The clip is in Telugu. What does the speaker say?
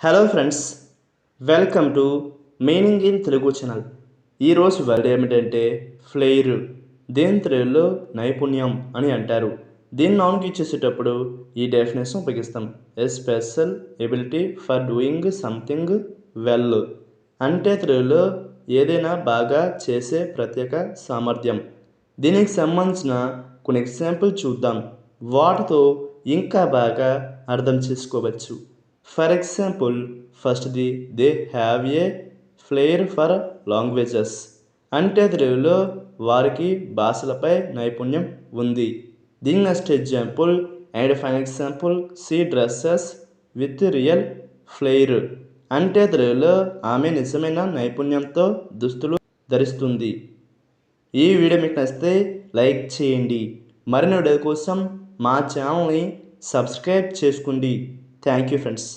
Hello friends, welcome to meaning in Telugu channel. ఈరోజు వర్డ్ ఏమిటంటే ఫ్లెయిర్. దీని తెలుగులో నైపుణ్యం అని అంటారు. దీన్ని నౌన్కి చేసేటప్పుడు ఈ డెఫినేషన్ ఉపయోగిస్తాం. A special ability for doing something well. అంటే తెలుగులో ఏదైనా బాగా చేసే ప్రత్యేక సామర్థ్యం. దీనికి సంబంధించిన కొన్ని ఎగ్జాంపుల్ చూద్దాం. వాటితో ఇంకా బాగా అర్థం చేసుకోవచ్చు. ఫర్ ఎగ్జాంపుల్, ఫస్ట్ది they have a flair for languages. అంటే తెలుగులో వారికి భాషలపై నైపుణ్యం ఉంది. దీని next example and fine example, she dresses with real flair. అంటే తెలుగులో ఆమె నిజమైన నైపుణ్యంతో దుస్తులు ధరిస్తుంది. ఈ వీడియో మీకు నచ్చితే లైక్ చేయండి. మరిన్ని వీడియో కోసం మా ఛానల్ని సబ్స్క్రైబ్ చేసుకోండి. Thank you friends.